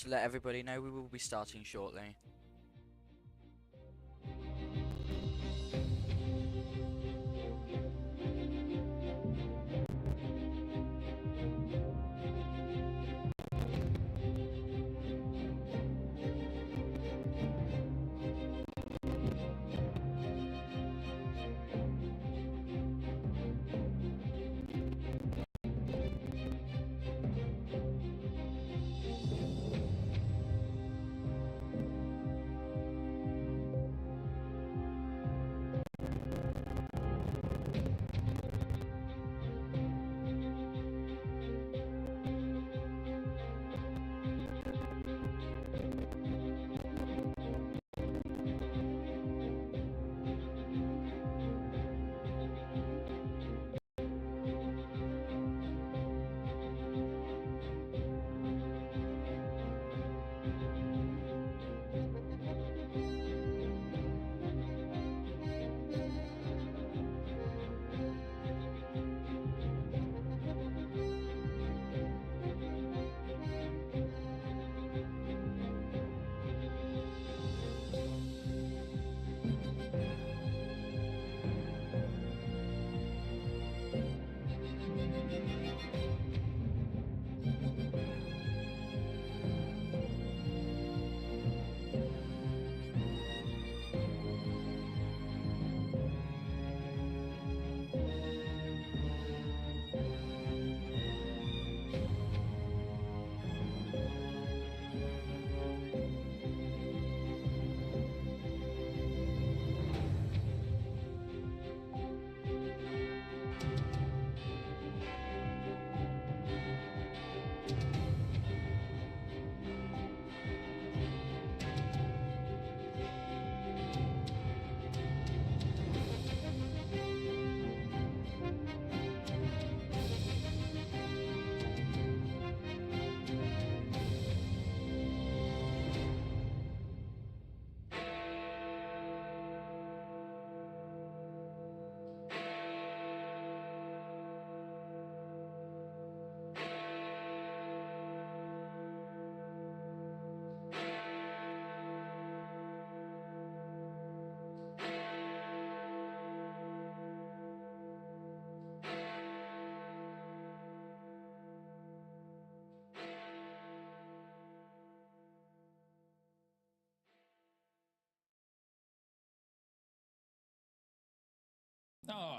just to let everybody know, we will be starting shortly.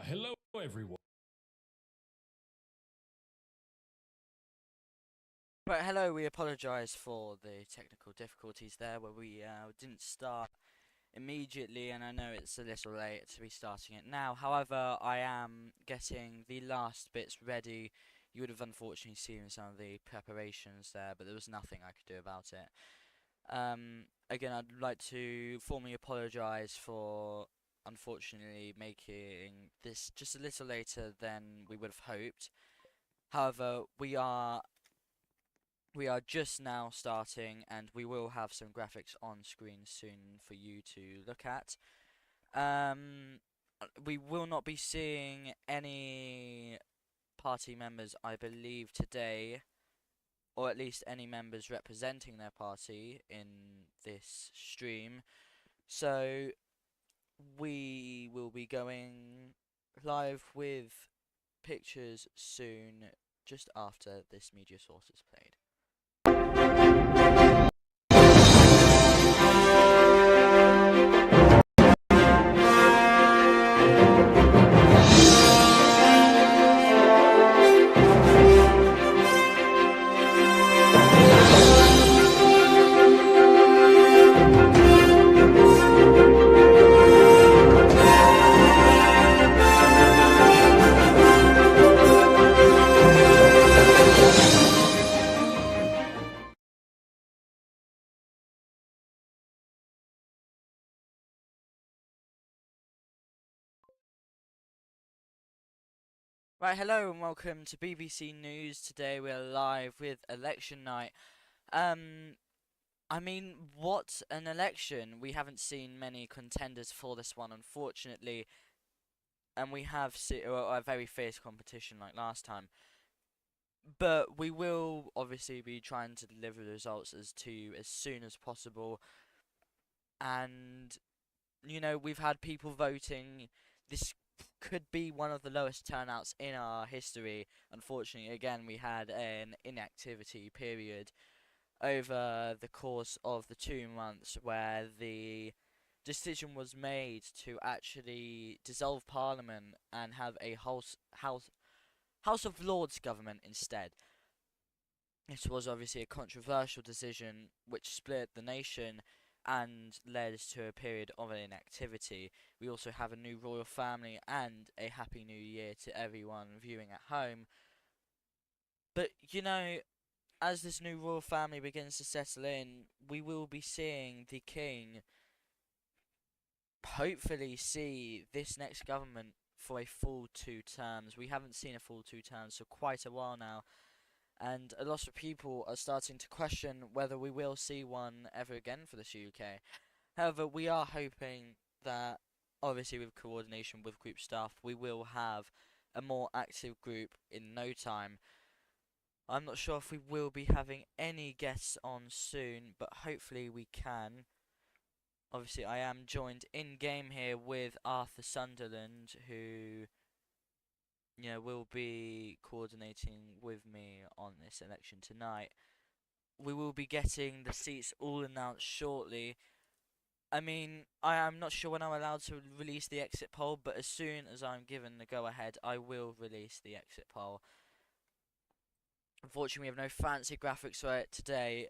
Hello everyone. Right, hello, we apologise for the technical difficulties there where we didn't start immediately, and I know it's a little late to be starting it now. However, I am getting the last bits ready. You would have unfortunately seen some of the preparations there, but there was nothing I could do about it. Again, I'd like to formally apologise for unfortunately making this just a little later than we would have hoped. However, we are just now starting, and we will have some graphics on screen soon for you to look at. We will not be seeing any party members, I believe, today, or at least any members representing their party in this stream. So we will be going live with pictures soon, just after this media source is played. Right, hello and welcome to BBC News. Today we're live with election night. Um, I mean, what an election! We haven't seen many contenders for this one, unfortunately, and we have a very fierce competition like last time. But we will obviously be trying to deliver the results as soon as possible. And we've had people voting. This could be one of the lowest turnouts in our history. Unfortunately, again, we had an inactivity period over the course of the 2 months where the decision was made to actually dissolve Parliament and have a House of Lords government instead. This was obviously a controversial decision which split the nation and led to a period of inactivity. We also have a new royal family and a happy new year to everyone viewing at home. But as this new royal family begins to settle in, we will be seeing the king hopefully see this next government for a full 2 terms. We haven't seen a full 2 terms for quite a while now, and a lot of people are starting to question whether we will see one ever again for this UK. However, we are hoping that, obviously, with coordination with group staff, we will have a more active group in no time. I'm not sure if we will be having any guests on soon, but hopefully we can. Obviously, I am joined in game here with Arthur Sunderland, who will be coordinating with me on this election tonight. We will be getting the seats all announced shortly. I mean, I am not sure when I'm allowed to release the exit poll, but as soon as I'm given the go ahead, I will release the exit poll. Unfortunately, we have no fancy graphics for it today,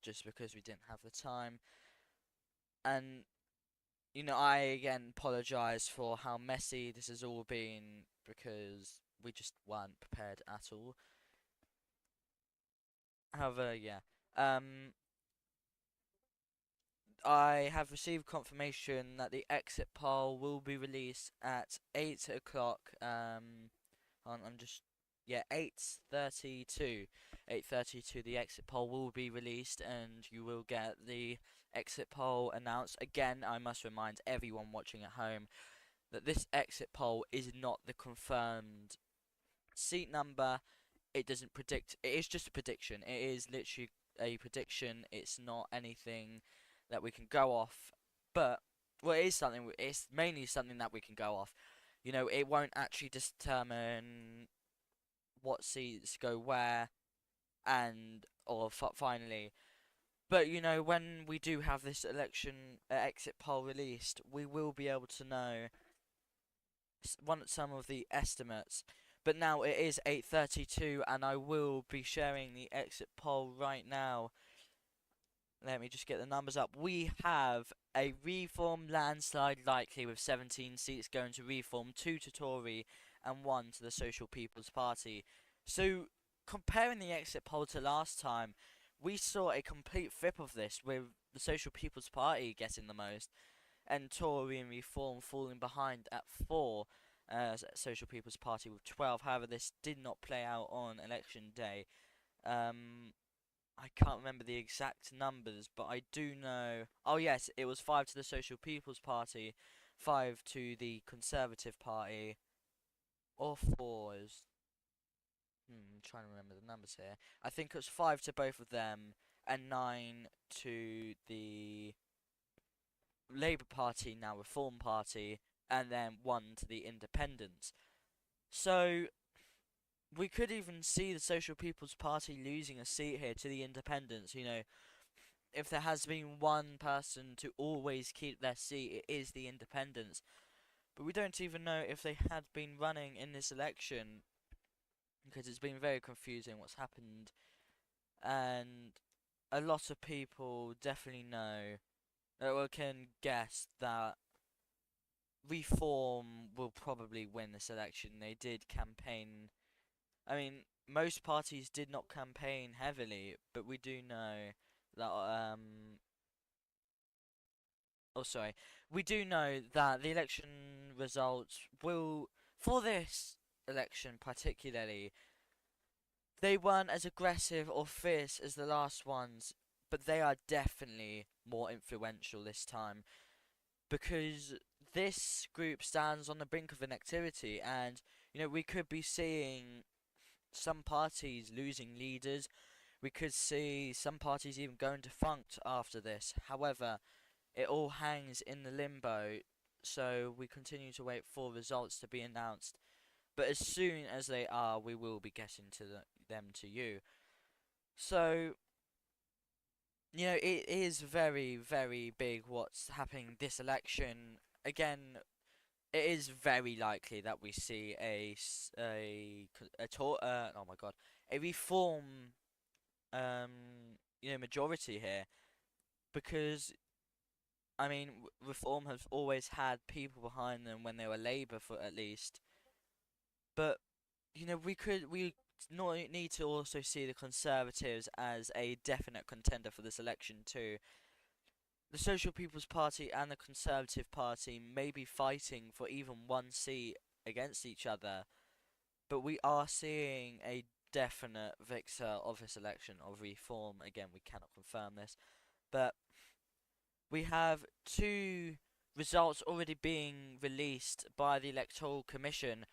just because we didn't have the time. And I again apologise for how messy this has all been because we just weren't prepared at all. However, yeah. I have received confirmation that the exit poll will be released at 8 o'clock. I'm just, yeah, 8:32. 8:32, the exit poll will be released, and you will get the exit poll announced. Again, I must remind everyone watching at home that this exit poll is not the confirmed seat number. It doesn't predict, it is just a prediction. It is literally a prediction, it's not anything that we can go off. But, well, it is something, it's mainly something that we can go off. It won't actually determine what seats go where, and, or finally. But, when we do have this election exit poll released, we will be able to know some of the estimates. But now it is 8:32, and I will be sharing the exit poll right now. Let me just get the numbers up. We have a Reform landslide likely with 17 seats going to Reform, 2 to Tory, and 1 to the Social People's Party. So, comparing the exit poll to last time, we saw a complete flip of this, with the Social People's Party getting the most, and Tory and Reform falling behind at 4. Social People's Party with 12. However, this did not play out on election day. I can't remember the exact numbers, but I do know. Oh yes, it was 5 to the Social People's Party, 5 to the Conservative Party, or 4 is. I'm trying to remember the numbers here. I think it was 5 to both of them, and 9 to the Labour Party, now Reform Party, and then 1 to the Independents. So we could even see the Social People's Party losing a seat here to the Independents. If there has been one person to always keep their seat, it is the Independents. But we don't even know if they had been running in this election, because it's been very confusing what's happened. And a lot of people definitely know, or can guess, that Reform will probably win this election. They did campaign. I mean, most parties did not campaign heavily, but we do know that we do know that the election results will, for this election particularly, they weren't as aggressive or fierce as the last ones, but they are definitely more influential this time, because this group stands on the brink of inactivity, and we could be seeing some parties losing leaders. We could see some parties even going defunct after this. However, it all hangs in the limbo, so we continue to wait for results to be announced. But as soon as they are, we will be getting them to you. So, it is very, very big what's happening this election. Again, it is very likely that we see oh my god, a reform majority here, because I mean, reform has always had people behind them when they were Labour, for at least. But we not need to also see the Conservatives as a definite contender for this election too. The Social People's Party and the Conservative Party may be fighting for even one seat against each other, but we are seeing a definite victor of this election of reform. Again, we cannot confirm this, but we have two results already being released by the Electoral Commission.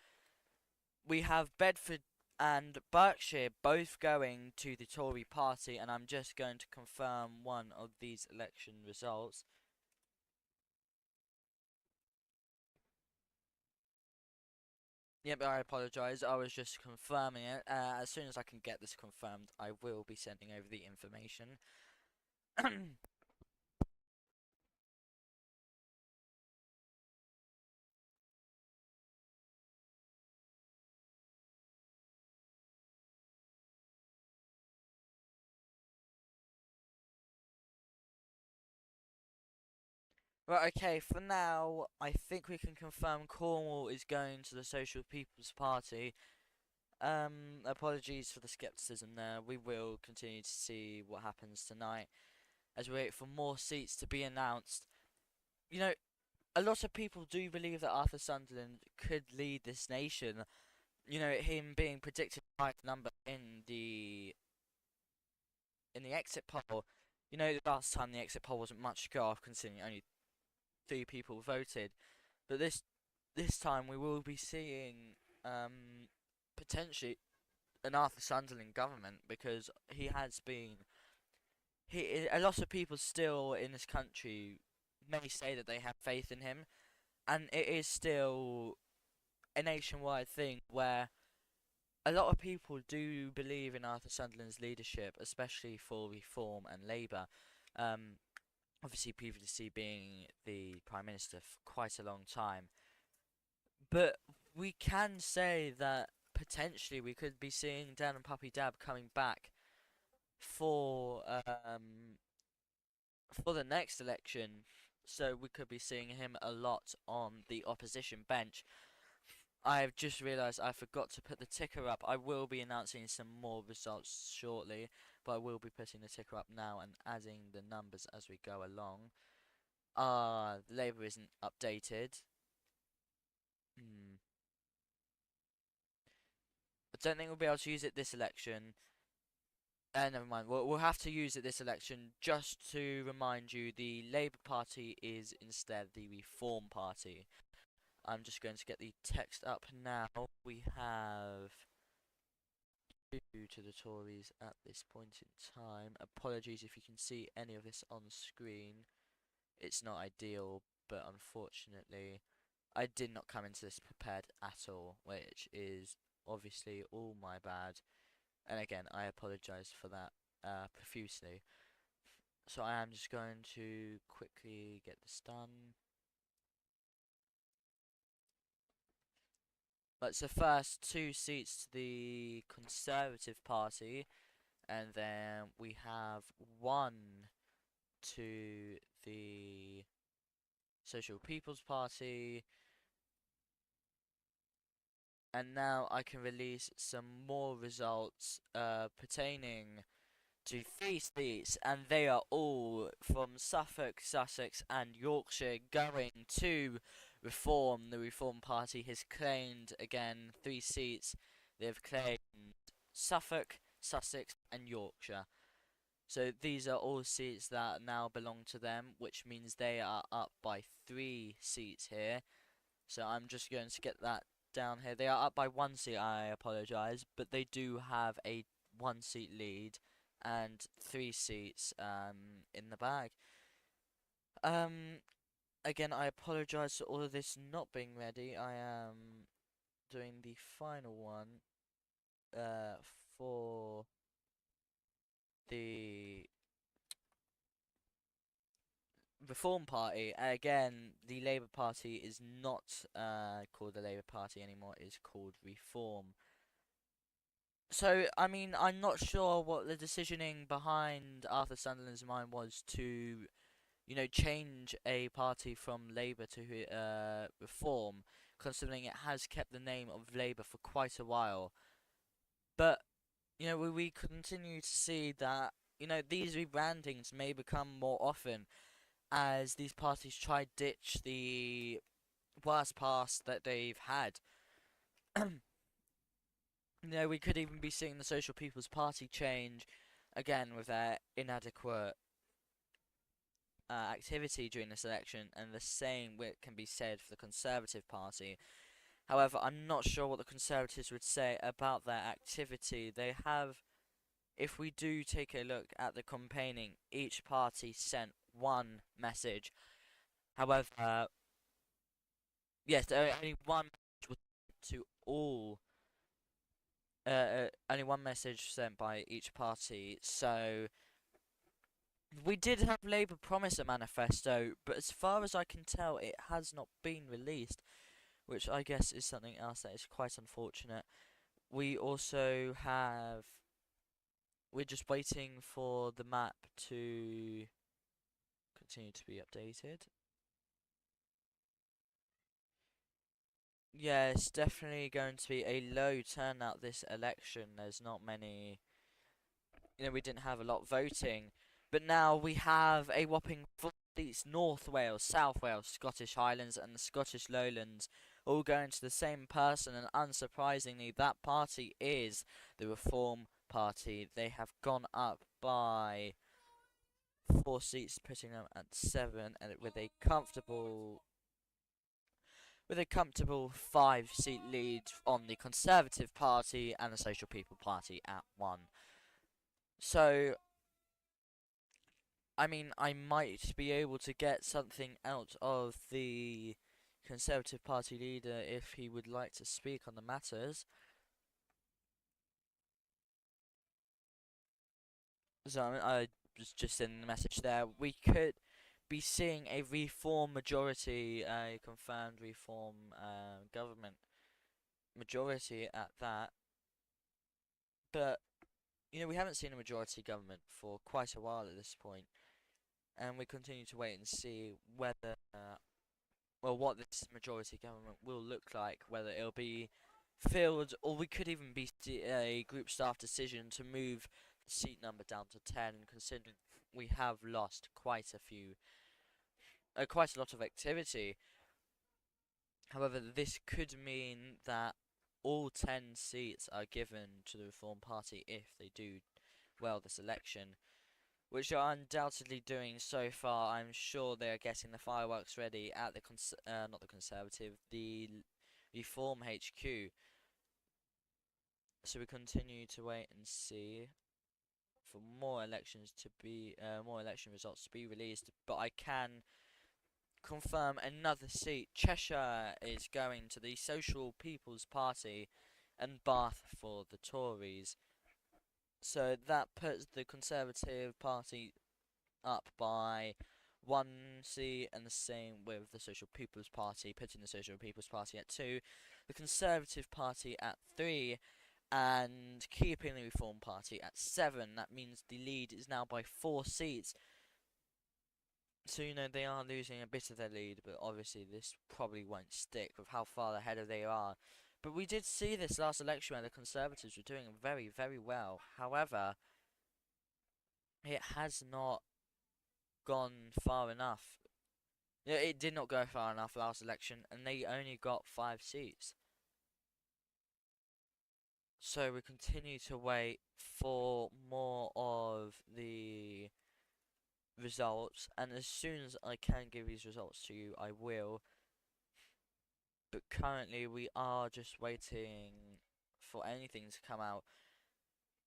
We have Bedford and Berkshire both going to the Tory party, and I'm just going to confirm one of these election results. Yep, I apologise, I was just confirming it. As soon as I can get this confirmed, I will be sending over the information. Right, okay, for now, I think we can confirm Cornwall is going to the Social People's Party. Apologies for the skepticism there. We will continue to see what happens tonight as we wait for more seats to be announced. A lot of people do believe that Arthur Sunderland could lead this nation. Him being predicted by the number in the exit poll. The last time the exit poll wasn't much to go off, considering only 3 people voted. But this time we will be seeing potentially an Arthur Sunderland government, because he has been. A lot of people still in this country may say that they have faith in him, and it is still a nationwide thing where a lot of people do believe in Arthur Sunderland's leadership, especially for Reform and Labour. Um, Obviously, previously being the Prime Minister for quite a long time. But we can say that potentially we could be seeing Dan and Puppy Dab coming back for the next election. So we could be seeing him a lot on the opposition bench. I've just realised I forgot to put the ticker up. I will be announcing some more results shortly, but I will be putting the ticker up now and adding the numbers as we go along. Labour isn't updated. I don't think we'll be able to use it this election. Never mind. We'll have to use it this election. Just to remind you, the Labour Party is instead the Reform Party. I'm just going to get the text up now. We have 2 to the Tories at this point in time. Apologies if you can see any of this on screen. It's not ideal, but unfortunately, I did not come into this prepared at all, which is obviously all my bad. And again, I apologise for that profusely. So I am just going to quickly get this done. That's the first 2 seats to the Conservative Party, and then we have 1 to the Social People's Party. And now I can release some more results pertaining to 3 seats, and they are all from Suffolk, Sussex and Yorkshire going to Reform. The Reform Party has claimed again 3 seats. They've claimed Suffolk, Sussex and Yorkshire. So these are all seats that now belong to them, which means they are up by 3 seats here. So I'm just going to get that down here. They are up by 1 seat, I apologise, but they do have a 1 seat lead and 3 seats in the bag. Um, Again, I apologise for all of this not being ready. I am doing the final one uh, for the Reform Party. Again, the Labour Party is not called the Labour Party anymore. It is called Reform. So, I mean, I'm not sure what the decisioning behind Arthur Sunderland's mind was to, change a party from Labour to Reform, considering it has kept the name of Labour for quite a while. But, we continue to see that, these rebrandings may become more often as these parties try ditch the worst past that they've had. We could even be seeing the Social People's Party change again with their inadequate activity during this election, and the same can be said for the Conservative Party. However, I'm not sure what the Conservatives would say about their activity. They have, if we do take a look at the campaigning, each party sent one message. However, yes, only one message was sent to all. Only one message sent by each party. So we did have Labour promise a manifesto, but as far as I can tell, it has not been released, which I guess is something else that is quite unfortunate. We also have. We're just waiting for the map to continue to be updated. Yeah, it's definitely going to be a low turnout this election. There's not many. We didn't have a lot voting, but now we have a whopping 4 seats: North Wales, South Wales, Scottish Highlands, and the Scottish Lowlands, all going to the same person. And unsurprisingly, that party is the Reform Party. They have gone up by 4 seats, putting them at 7, and with a comfortable 5-seat lead on the Conservative Party and the Social People Party at 1. So, I mean, I might be able to get something out of the Conservative Party leader if he would like to speak on the matters. So, I was just sending the message there. We could be seeing a reform majority, a confirmed reform government majority at that. But, we haven't seen a majority government for quite a while at this point, and we continue to wait and see whether, what this majority government will look like, whether it'll be filled, or we could even be a group staff decision to move the seat number down to 10, considering we have lost quite a lot of activity. However, this could mean that all 10 seats are given to the Reform Party if they do well this election, which they are undoubtedly doing so far. I'm sure they are getting the fireworks ready at the not the Conservative, the Reform HQ. So we continue to wait and see for more election results to be released. But I can confirm another seat. Cheshire is going to the Social People's Party, and Bath for the Tories. So that puts the Conservative Party up by 1 seat, and the same with the Social People's Party, putting the Social People's Party at 2, the Conservative Party at 3, and keeping the Reform Party at 7. That means the lead is now by 4 seats. So, they are losing a bit of their lead, but obviously this probably won't stick with how far ahead of they are. But we did see this last election where the Conservatives were doing very, very well. However, it has not gone far enough. It did not go far enough last election, and they only got 5 seats. So we continue to wait for more of the results, and as soon as I can give these results to you, I will. but currently we are just waiting for anything to come out.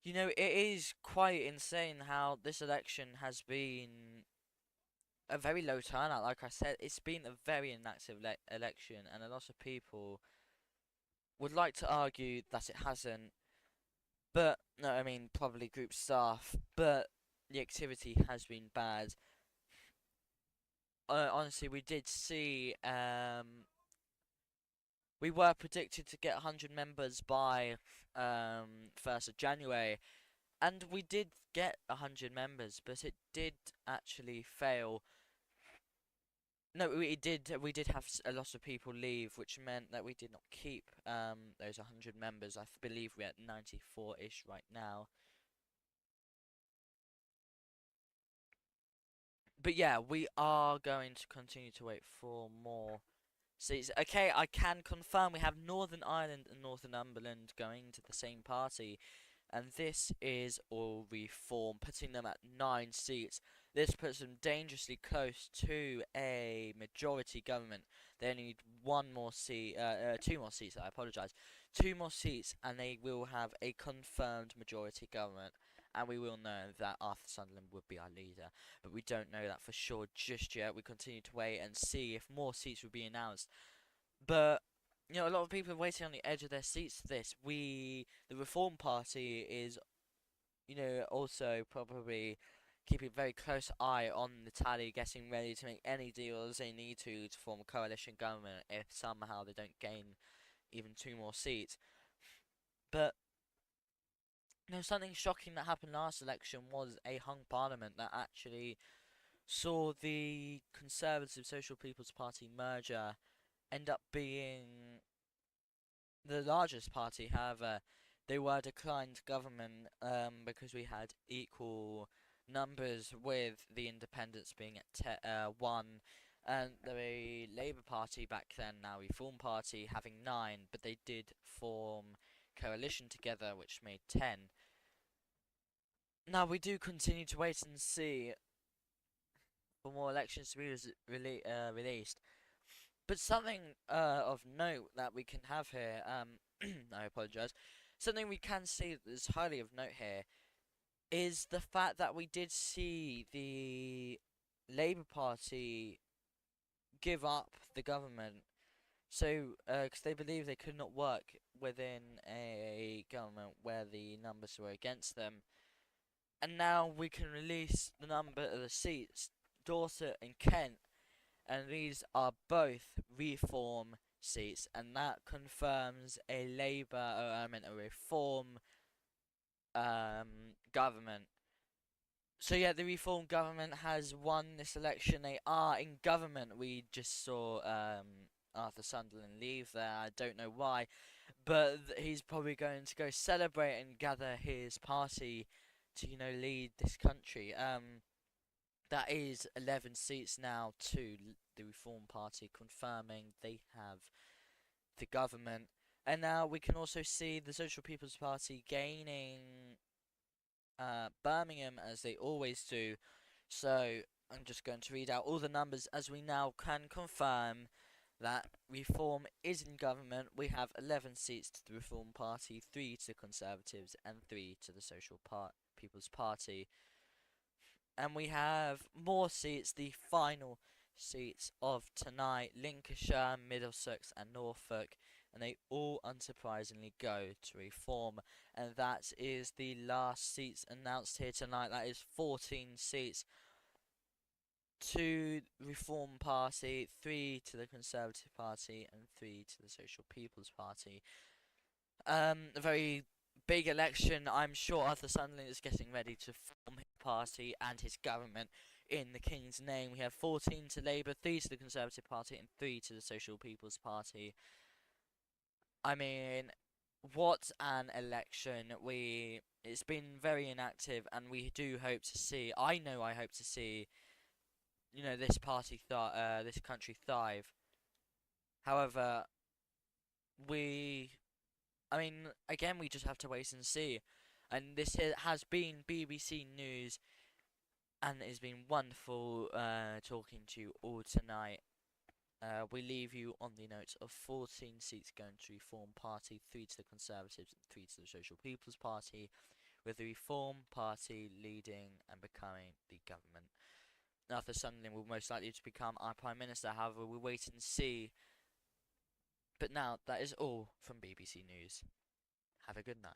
You know, it is quite insane how this election has been a very low turnout. Like I said, it's been a very inactive election, and a lot of people would like to argue that it hasn't. But no, I mean probably group staff, but the activity has been bad. Honestly, we did see we were predicted to get 100 members by 1st of January, and we did get 100 members, but it did actually fail. No, we did. We did have a lot of people leave, which meant that we did not keep those 100 members. I believe we're at 94-ish right now. But yeah, we are going to continue to wait for more seats. Okay, I can confirm we have Northern Ireland and Northumberland going to the same party, and this is All Reform, putting them at 9 seats. This puts them dangerously close to a majority government. They only need one more seat, 2 more seats. I apologise, 2 more seats, and they will have a confirmed majority government. And we will know that Arthur Sunderland would be our leader, but we don't know that for sure just yet. We continue to wait and see if more seats will be announced. But you know, a lot of people are waiting on the edge of their seats for this. The Reform Party, is, you know, also probably keeping a very close eye on the tally, getting ready to make any deals they need to form a coalition government if somehow they don't gain even 2 more seats. But you know, something shocking that happened last election was a hung parliament that actually saw the Conservative Social People's Party merger end up being the largest party. However, they were declined government because we had equal numbers, with the independents being at 1, and the Labour Party back then, now Reform Party, having 9, but they did form coalition together, which made 10. Now we do continue to wait and see for more elections to be released. But something of note that we can have here, I apologise, something we can see that is highly of note here is the fact that we did see the Labour Party give up the government. So, because they believe they could not work within a government where the numbers were against them. And now we can release the number of the seats, Dorset and Kent, and these are both Reform seats, and that confirms a Labour, a Reform government. So yeah, the Reform government has won this election. They are in government. We just saw Arthur Sunderland leave there. I don't know why, but he's probably going to go celebrate and gather his party to, you know, lead this country. That is 11 seats now to the Reform Party, confirming they have the government. And now we can also see the Social People's Party gaining Birmingham, as they always do. So I'm just going to read out all the numbers as we now can confirm that Reform is in government. We have 11 seats to the Reform Party, 3 to the Conservatives, and 3 to the People's Party. And we have more seats, the final seats of tonight: Lincolnshire, Middlesex, and Norfolk, and they all unsurprisingly go to Reform. And that is the last seats announced here tonight. That is 14 seats to Reform Party, 3 to the Conservative Party, and 3 to the Social People's Party. A very big election. I'm sure Arthur Sunderland is getting ready to form his party and his government in the King's name. We have 14 to Labour, 3 to the Conservative Party, and 3 to the Social People's Party. I mean, what an election. It's been very inactive, and we do hope to see, I know I hope to see, you know, this this country thrive. However, I mean, again, we just have to wait and see. And this has been BBC News, and it's been wonderful talking to you all tonight. We leave you on the notes of 14 seats going to Reform Party, 3 to the Conservatives, and 3 to the Social People's Party, with the Reform Party leading and becoming the government. Arthur Sunderland will most likely to become our Prime Minister, however, we'll wait and see. But now, that is all from BBC News. Have a good night.